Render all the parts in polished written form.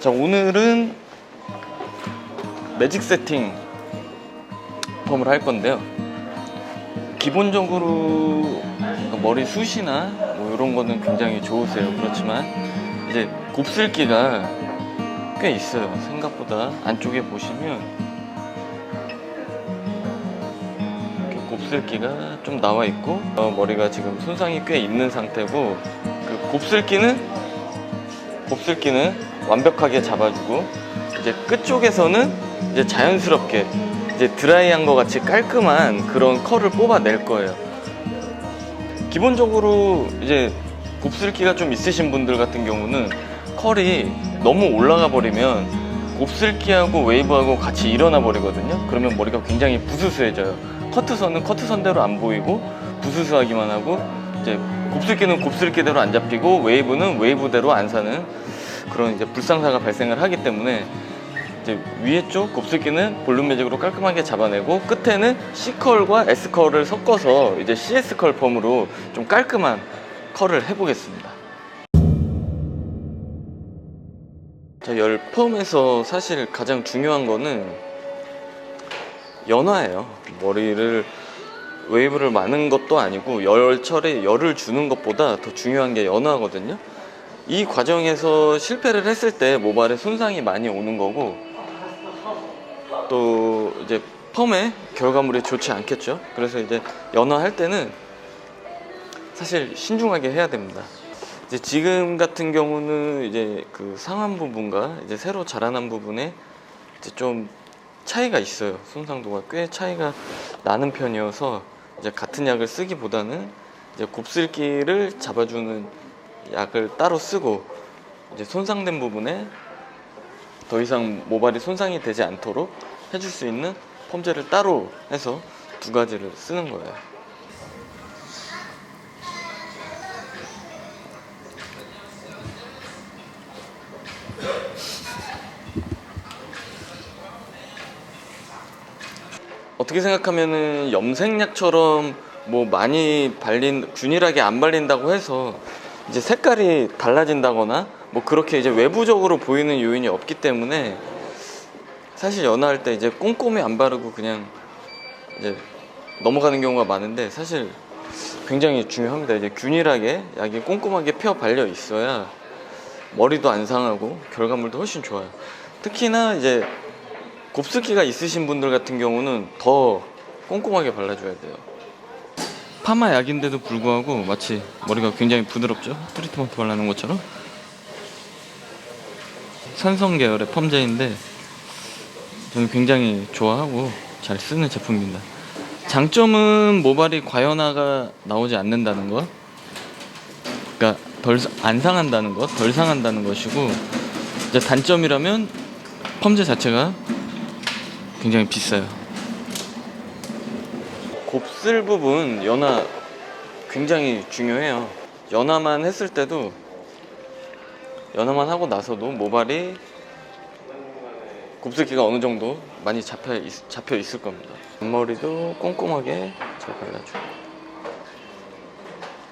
자, 오늘은 매직 세팅 펌을 할 건데요. 기본적으로 머리 숱이나 뭐 이런 거는 굉장히 좋으세요. 그렇지만 이제 곱슬기가 꽤 있어요. 생각보다 안쪽에 보시면 이렇게 곱슬기가 좀 나와 있고 머리가 지금 손상이 꽤 있는 상태고, 그 곱슬기는 완벽하게 잡아주고, 이제 끝쪽에서는 이제 자연스럽게 이제 드라이한 것 같이 깔끔한 그런 컬을 뽑아낼 거예요. 기본적으로 이제 곱슬기가 좀 있으신 분들 같은 경우는 컬이 너무 올라가 버리면 곱슬기하고 웨이브하고 같이 일어나 버리거든요. 그러면 머리가 굉장히 부스스해져요. 커트선은 커트선대로 안 보이고 부스스하기만 하고, 이제 곱슬기는 곱슬기대로 안 잡히고 웨이브는 웨이브대로 안 사는 그런 이제 불상사가 발생을 하기 때문에, 이제 위에 쪽 곱슬기는 볼륨 매직으로 깔끔하게 잡아내고, 끝에는 C컬과 S컬을 섞어서 이제 CS컬 펌으로 좀 깔끔한 컬을 해보겠습니다. 자, 열 펌에서 사실 가장 중요한 거는 연화예요. 머리를 웨이브를 마는 것도 아니고 열철에 열을 주는 것보다 더 중요한 게 연화거든요. 이 과정에서 실패를 했을 때 모발에 손상이 많이 오는 거고, 또 이제 펌의 결과물이 좋지 않겠죠. 그래서 이제 연화할 때는 사실 신중하게 해야 됩니다. 이제 지금 같은 경우는 이제 그 상한 부분과 이제 새로 자라난 부분에 이제 좀 차이가 있어요. 손상도가 꽤 차이가 나는 편이어서 이제 같은 약을 쓰기보다는 이제 곱슬기를 잡아주는 약을 따로 쓰고, 이제 손상된 부분에 더 이상 모발이 손상이 되지 않도록 해줄 수 있는 펌제를 따로 해서 두 가지를 쓰는 거예요. 어떻게 생각하면은 염색약처럼 뭐 많이 균일하게 안 발린다고 해서 이제 색깔이 달라진다거나 뭐 그렇게 이제 외부적으로 보이는 요인이 없기 때문에, 사실 연화할 때 이제 꼼꼼히 안 바르고 그냥 이제 넘어가는 경우가 많은데, 사실 굉장히 중요합니다. 이제 균일하게 약이 꼼꼼하게 펴 발려 있어야 머리도 안 상하고 결과물도 훨씬 좋아요. 특히나 이제 곱슬기가 있으신 분들 같은 경우는 더 꼼꼼하게 발라줘야 돼요. 파마 약인데도 불구하고 마치 머리가 굉장히 부드럽죠? 트리트먼트 발라놓은 것처럼. 산성 계열의 펌제인데 저는 굉장히 좋아하고 잘 쓰는 제품입니다. 장점은 모발이 과연화가 나오지 않는다는 것, 그러니까 안 상한다는 것, 덜 상한다는 것이고, 이제 단점이라면 펌제 자체가 굉장히 비싸요. 곱슬 부분 연화 굉장히 중요해요. 연화만 했을 때도, 연화만 하고 나서도 모발이 곱슬기가 어느 정도 많이 잡혀 있을 겁니다. 앞머리도 꼼꼼하게 잘 발라줘요.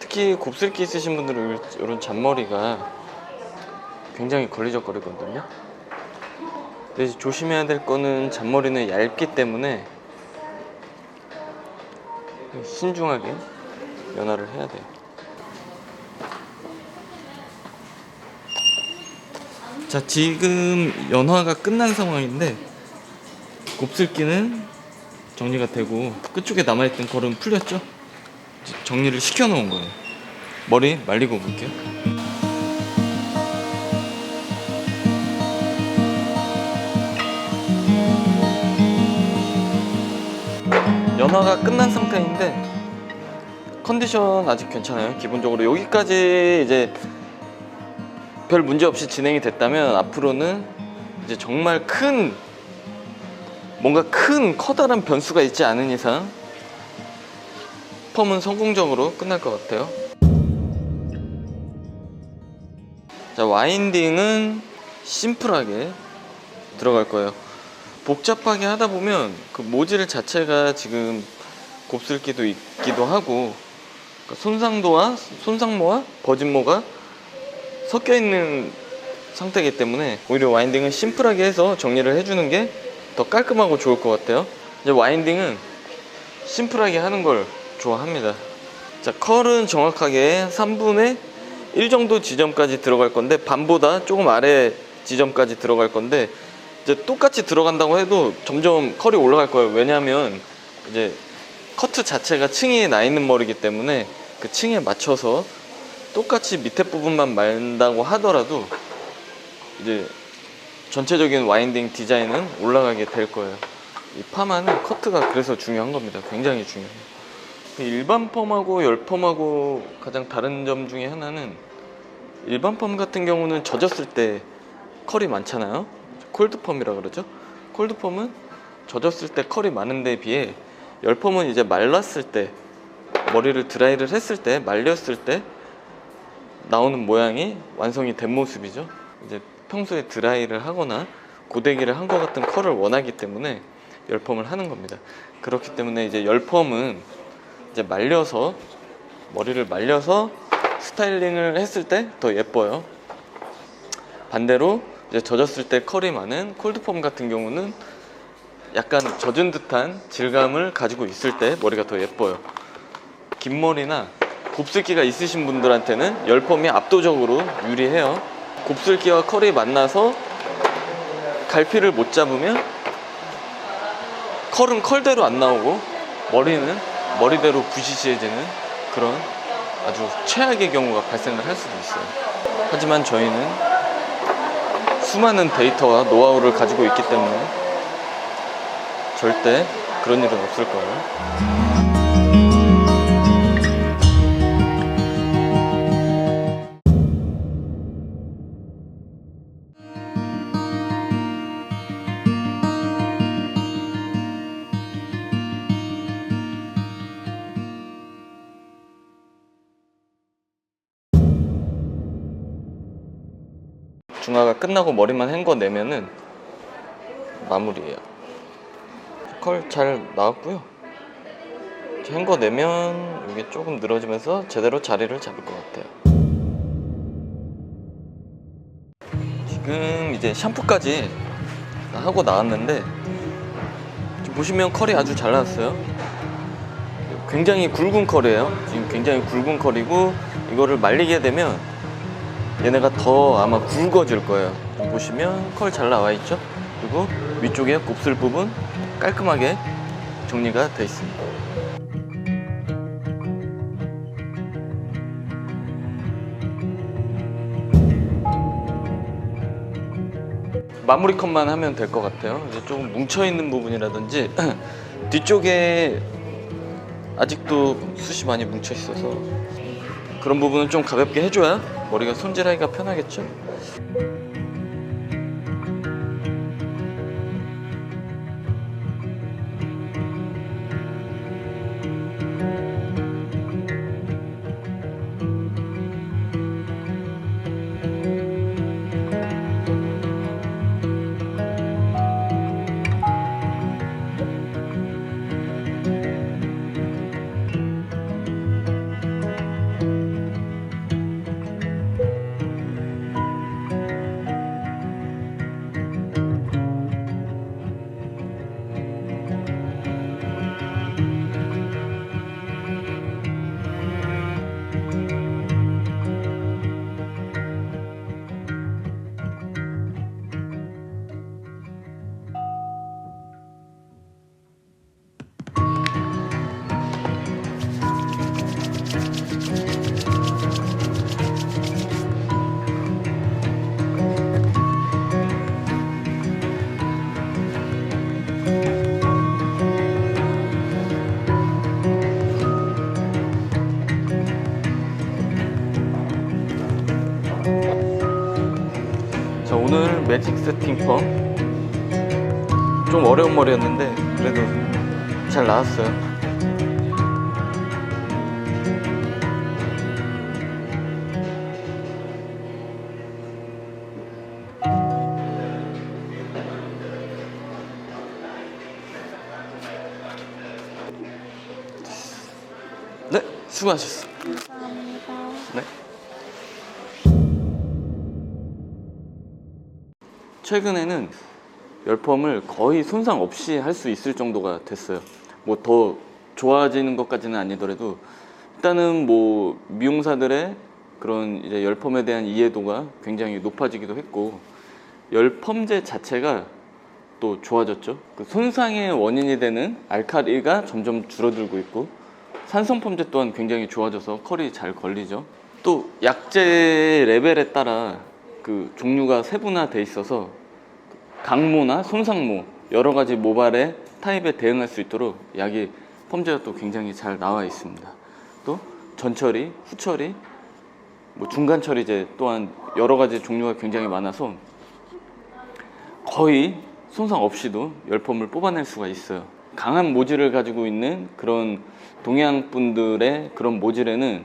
특히 곱슬기 있으신 분들은 이런 잔머리가 굉장히 걸리적거리거든요. 근데 조심해야 될 거는 잔머리는 얇기 때문에 신중하게 연화를 해야 돼요. 자, 지금 연화가 끝난 상황인데 곱슬기는 정리가 되고 끝쪽에 남아있던 컬은 풀렸죠? 정리를 시켜 놓은 거예요. 머리 말리고 볼게요. 연화가 끝난 상태인데 컨디션 아직 괜찮아요. 기본적으로 여기까지 이제 별 문제 없이 진행이 됐다면, 앞으로는 이제 정말 뭔가 큰 커다란 변수가 있지 않은 이상 펌은 성공적으로 끝날 것 같아요. 자, 와인딩은 심플하게 들어갈 거예요. 복잡하게 하다 보면 그 모질 자체가 지금 곱슬기도 있기도 하고, 그러니까 손상모와 버진모가 섞여 있는 상태이기 때문에 오히려 와인딩은 심플하게 해서 정리를 해주는 게 더 깔끔하고 좋을 것 같아요. 이제 와인딩은 심플하게 하는 걸 좋아합니다. 자, 컬은 정확하게 3분의 1 정도 지점까지 들어갈 건데, 반보다 조금 아래 지점까지 들어갈 건데, 이제 똑같이 들어간다고 해도 점점 컬이 올라갈 거예요. 왜냐하면 이제 커트 자체가 층이 나 있는 머리이기 때문에 그 층에 맞춰서 똑같이 밑에 부분만 말다고 하더라도 이제 전체적인 와인딩 디자인은 올라가게 될 거예요. 이 파마는 커트가 그래서 중요한 겁니다. 굉장히 중요해요. 일반 펌하고 열 펌하고 가장 다른 점 중에 하나는, 일반 펌 같은 경우는 젖었을 때 컬이 많잖아요. 콜드 펌이라 그러죠. 콜드 펌은 젖었을 때 컬이 많은 데 비해, 열 펌은 이제 말랐을 때, 머리를 드라이를 했을 때, 말렸을 때 나오는 모양이 완성이 된 모습이죠. 이제 평소에 드라이를 하거나 고데기를 한 것 같은 컬을 원하기 때문에 열펌을 하는 겁니다. 그렇기 때문에 이제 열펌은 이제 말려서, 머리를 말려서 스타일링을 했을 때 더 예뻐요. 반대로 이제 젖었을 때 컬이 많은 콜드펌 같은 경우는 약간 젖은 듯한 질감을 가지고 있을 때 머리가 더 예뻐요. 긴 머리나 곱슬기가 있으신 분들한테는 열펌이 압도적으로 유리해요. 곱슬기와 컬이 만나서 갈피를 못 잡으면 컬은 컬대로 안 나오고 머리는 머리대로 부시시해지는 그런 아주 최악의 경우가 발생을 할 수도 있어요. 하지만 저희는 수많은 데이터와 노하우를 가지고 있기 때문에 절대 그런 일은 없을 거예요. 중화가 끝나고 머리만 헹궈내면은 마무리예요. 컬 잘 나왔고요. 헹궈내면 이게 조금 늘어지면서 제대로 자리를 잡을 것 같아요. 지금 이제 샴푸까지 하고 나왔는데, 지금 보시면 컬이 아주 잘 나왔어요. 굉장히 굵은 컬이에요. 지금 굉장히 굵은 컬이고, 이거를 말리게 되면 얘네가 더 아마 굵어질 거예요. 보시면 컬 잘 나와 있죠? 그리고 위쪽에 곱슬 부분 깔끔하게 정리가 되어 있습니다. 마무리 컷만 하면 될 것 같아요. 이제 조금 뭉쳐있는 부분이라든지 뒤쪽에 아직도 숱이 많이 뭉쳐 있어서 그런 부분은 좀 가볍게 해줘야 머리가 손질하기가 편하겠죠. 자, 오늘 매직 세팅 펌 좀 어려운 머리였는데 그래도 잘 나왔어요. 네, 수고하셨어요. 감사합니다. 네. 최근에는 열펌을 거의 손상 없이 할 수 있을 정도가 됐어요. 뭐 더 좋아지는 것까지는 아니더라도 일단은 뭐 미용사들의 그런 이제 열펌에 대한 이해도가 굉장히 높아지기도 했고, 열펌제 자체가 또 좋아졌죠. 그 손상의 원인이 되는 알칼리가 점점 줄어들고 있고, 산성펌제 또한 굉장히 좋아져서 컬이 잘 걸리죠. 또 약제 레벨에 따라 그 종류가 세분화돼 있어서 강모나 손상모 여러 가지 모발의 타입에 대응할 수 있도록 약이 펌제가 또 굉장히 잘 나와 있습니다. 또 전처리, 후처리, 뭐 중간 처리제 또한 여러 가지 종류가 굉장히 많아서 거의 손상 없이도 열펌을 뽑아낼 수가 있어요. 강한 모질을 가지고 있는 그런 동양 분들의 그런 모질에는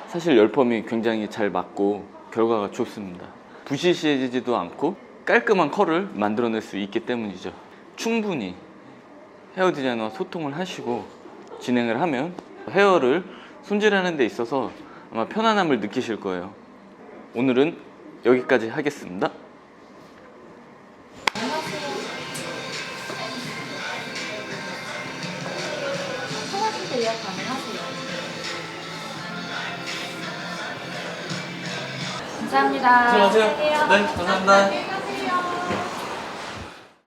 사실 열펌이 굉장히 잘 맞고 결과가 좋습니다. 부시시해지지도 않고 깔끔한 컬을 만들어낼 수 있기 때문이죠. 충분히 헤어 디자이너와 소통을 하시고 진행을 하면 헤어를 손질하는 데 있어서 아마 편안함을 느끼실 거예요. 오늘은 여기까지 하겠습니다. 통화신고 예약 가능하세요. 감사합니다. 수고하세요. 안녕히 계세요. 네, 감사합니다.